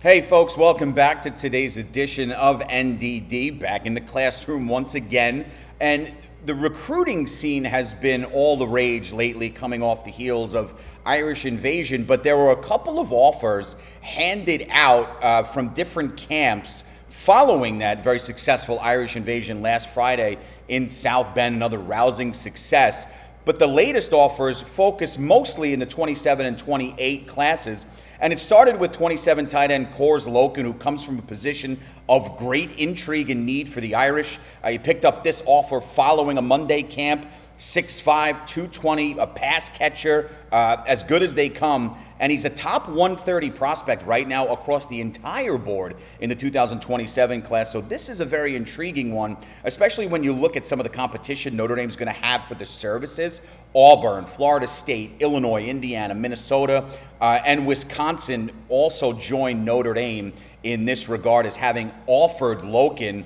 Hey folks, welcome back to today's edition of NDD, back in the classroom once again. And the recruiting scene has been all the rage lately, coming off the heels of Irish invasion, but there were a couple of offers handed out from different camps following that very successful Irish invasion last Friday in South Bend, another rousing success. But the latest offers focus mostly in the 27 and 28 classes. And it started with 27 tight end Cors Loken, who comes from a position of great intrigue and need for the Irish. He picked up this offer following a Monday camp, 6'5", 220, a pass catcher, as good as they come. And he's a top 130 prospect right now across the entire board in the 2027 class. So this is a very intriguing one, especially when you look at some of the competition Notre Dame's going to have for the services. Auburn, Florida State, Illinois, Indiana, Minnesota, and Wisconsin also join Notre Dame in this regard as having offered Loken.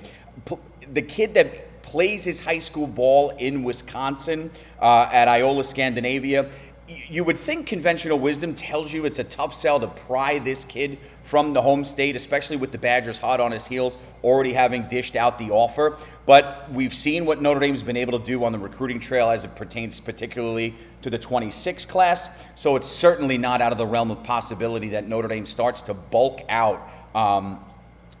The kid that plays his high school ball in Wisconsin at Iola Scandinavia, you would think conventional wisdom tells you it's a tough sell to pry this kid from the home state, especially with the Badgers hot on his heels, already having dished out the offer. But we've seen what Notre Dame's been able to do on the recruiting trail as it pertains particularly to the 26 class. So it's certainly not out of the realm of possibility that Notre Dame starts to bulk out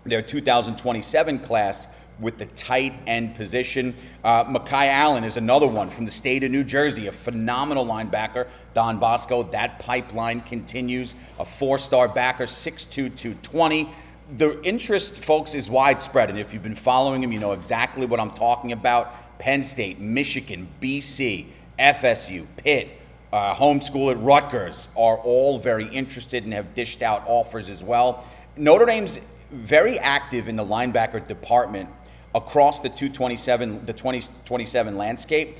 their 2027 class with the tight end position. Makai Allen is another one from the state of New Jersey, a phenomenal linebacker. Don Bosco, that pipeline continues. A four-star backer, 6'2", 220. The interest, folks, is widespread, and if you've been following him, you know exactly what I'm talking about. Penn State, Michigan, BC, FSU, Pitt, homeschool at Rutgers are all very interested and have dished out offers as well. Notre Dame's very active in the linebacker department across the 2027 landscape.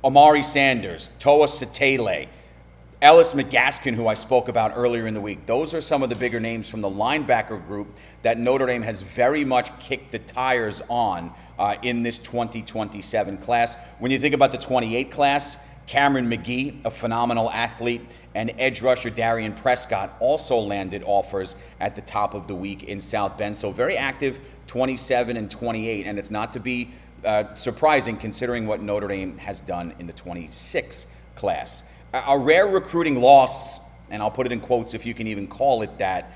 Amari Sanders, Toa Satele, Ellis McGaskin, who I spoke about earlier in the week. Those are some of the bigger names from the linebacker group that Notre Dame has very much kicked the tires on in this 2027 class. When you think about the 28 class, Cameron McGee, a phenomenal athlete, and edge rusher Darian Prescott also landed offers at the top of the week in South Bend. So very active 27 and 28, and it's not to be surprising considering what Notre Dame has done in the 26 class. A rare recruiting loss, and I'll put it in quotes if you can even call it that,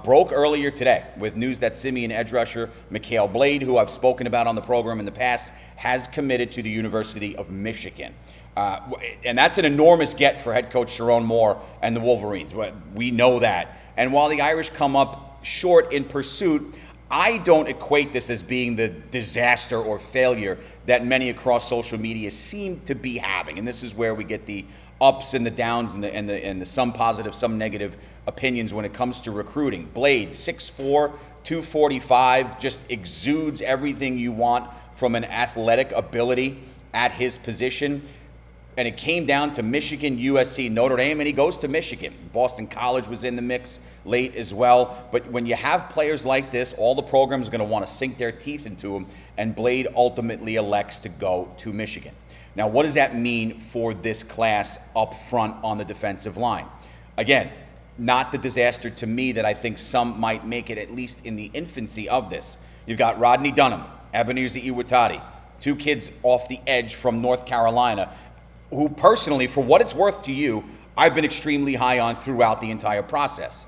broke earlier today with news that Simeon edge rusher Mikhail Blade, who I've spoken about on the program in the past, has committed to the University of Michigan. And that's an enormous get for head coach Sharon Moore and the Wolverines. We know that. And while the Irish come up short in pursuit, I don't equate this as being the disaster or failure that many across social media seem to be having. And this is where we get the ups and the downs and the some positive, some negative opinions when it comes to recruiting. Blade, 6'4", 245, just exudes everything you want from an athletic ability at his position. And it came down to Michigan, USC, Notre Dame, and he goes to Michigan. Boston College was in the mix late as well. But when you have players like this, all the programs are going to want to sink their teeth into them, and Blade ultimately elects to go to Michigan. Now, what does that mean for this class up front on the defensive line? Again, not the disaster to me that I think some might make it, at least in the infancy of this. You've got Rodney Dunham, Ebenezer Iwatati, two kids off the edge from North Carolina, who personally, for what it's worth to you, I've been extremely high on throughout the entire process.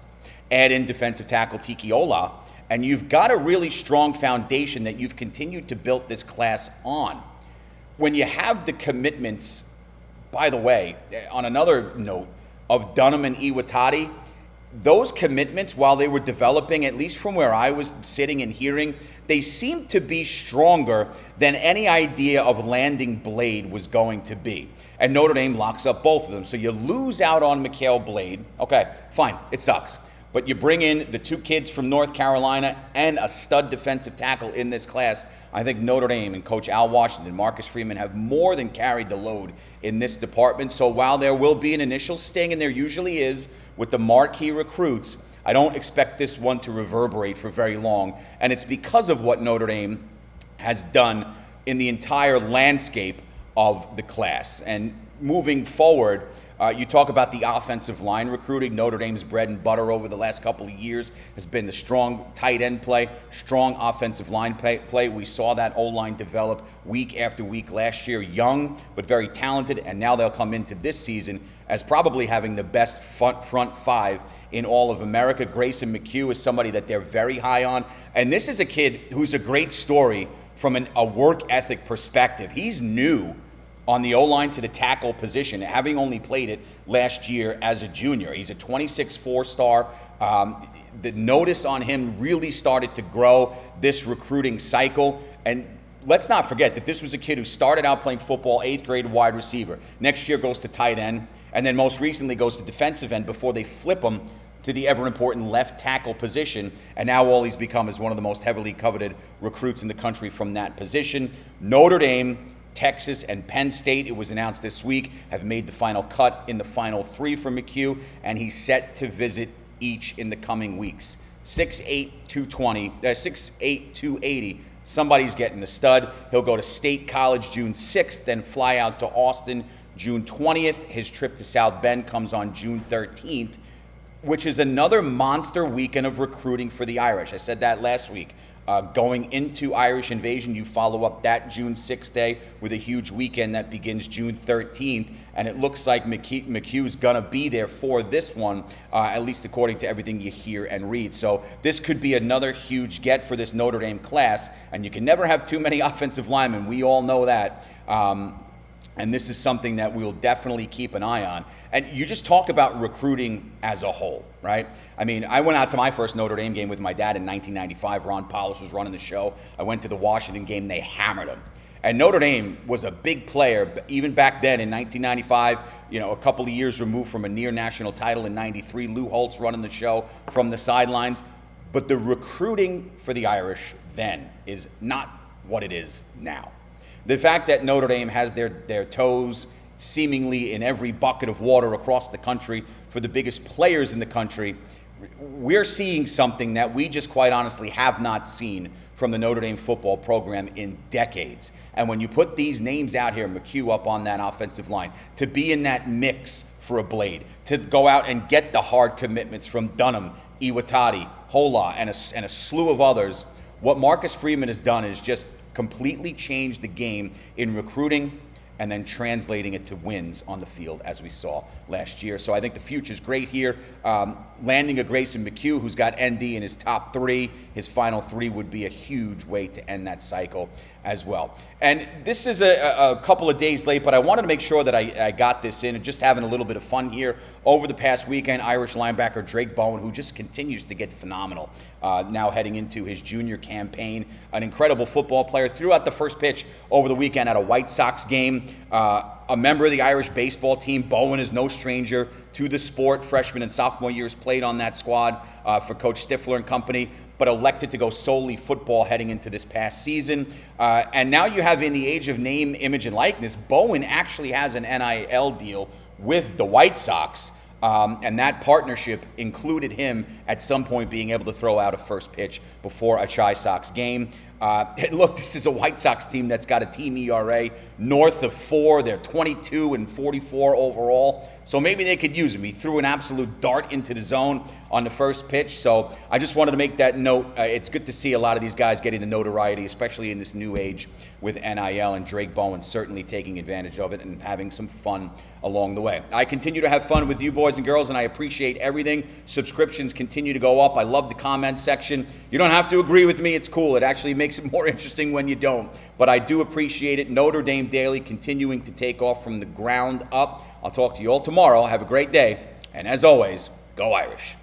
Add in defensive tackle Tiki Ola, and you've got a really strong foundation that you've continued to build this class on. When you have the commitments, by the way, on another note, of Dunham and Iwatati, those commitments, while they were developing, at least from where I was sitting and hearing, they seemed to be stronger than any idea of landing Blade was going to be. And Notre Dame locks up both of them. So you lose out on Mikhail Blade. Okay, fine, it sucks. But you bring in the two kids from North Carolina and a stud defensive tackle in this class. I think Notre Dame and Coach Al Washington, Marcus Freeman have more than carried the load in this department. So while there will be an initial sting, and there usually is with the marquee recruits, I don't expect this one to reverberate for very long. And it's because of what Notre Dame has done in the entire landscape of the class. And moving forward, you talk about the offensive line recruiting. Notre Dame's bread and butter over the last couple of years has been the strong tight end play, strong offensive line play. We saw that O-line develop week after week last year, young but very talented, and now they'll come into this season as probably having the best front five in all of America. Grayson McHugh is somebody that they're very high on, and this is a kid who's a great story from a work ethic perspective. He's new on the O-line to the tackle position, having only played it last year as a junior. He's a 26 four-star. The notice on him really started to grow this recruiting cycle. And let's not forget that this was a kid who started out playing football, 8th grade wide receiver. Next year goes to tight end, and then most recently goes to defensive end before they flip him to the ever-important left tackle position, and now all he's become is one of the most heavily coveted recruits in the country from that position. Notre Dame, Texas, and Penn State, it was announced this week, have made the final cut in the final 3 for McHugh, and he's set to visit each in the coming weeks. 6'8", 220, 6'8", 280. Somebody's getting a stud. He'll go to State College June 6th, then fly out to Austin June 20th. His trip to South Bend comes on June 13th, which is another monster weekend of recruiting for the Irish. I said that last week. Going into Irish Invasion, you follow up that June 6th day with a huge weekend that begins June 13th, and it looks like McHugh's going to be there for this one, at least according to everything you hear and read. So this could be another huge get for this Notre Dame class, and you can never have too many offensive linemen. We all know that. And this is something that we'll definitely keep an eye on. And you just talk about recruiting as a whole, right? I mean, I went out to my first Notre Dame game with my dad in 1995. Ron Powers was running the show. I went to the Washington game. They hammered him. And Notre Dame was a big player, even back then in 1995, a couple of years removed from a near national title in 93. Lou Holtz running the show from the sidelines. But the recruiting for the Irish then is not what it is now. The fact that Notre Dame has their toes seemingly in every bucket of water across the country for the biggest players in the country, we're seeing something that we just quite honestly have not seen from the Notre Dame football program in decades. And when you put these names out here, McHugh up on that offensive line, to be in that mix for a Blade, to go out and get the hard commitments from Dunham, Iwatani, Hola, and a slew of others, what Marcus Freeman has done is just completely changed the game in recruiting and then translating it to wins on the field, as we saw last year. So I think the future's great here. Landing a Grayson McHugh, who's got ND in his top 3, his final 3 would be a huge way to end that cycle as well. And this is a couple of days late, but I wanted to make sure that I got this in and just having a little bit of fun here. Over the past weekend, Irish linebacker Drake Bowen, who just continues to get phenomenal, now heading into his junior campaign, an incredible football player, threw out the first pitch over the weekend at a White Sox game. A member of the Irish baseball team. Bowen is no stranger to the sport. Freshman and sophomore years played on that squad for Coach Stifler and company, but elected to go solely football heading into this past season. And now you have, in the age of name, image, and likeness, Bowen actually has an NIL deal with the White Sox. And that partnership included him at some point being able to throw out a first pitch before a Chi-Sox game. And look, this is a White Sox team that's got a team ERA north of 4. They're 22 and 44 overall. So maybe they could use him. He threw an absolute dart into the zone on the first pitch. So I just wanted to make that note. It's good to see a lot of these guys getting the notoriety, especially in this new age with NIL, and Drake Bowen certainly taking advantage of it and having some fun along the way. I continue to have fun with you boys and girls, and I appreciate everything. Subscriptions continue to go up. I love the comment section. You don't have to agree with me. It's cool. It actually makes it more interesting when you don't. But I do appreciate it. Notre Dame Daily continuing to take off from the ground up. I'll talk to you all tomorrow. Have a great day. And as always, go Irish.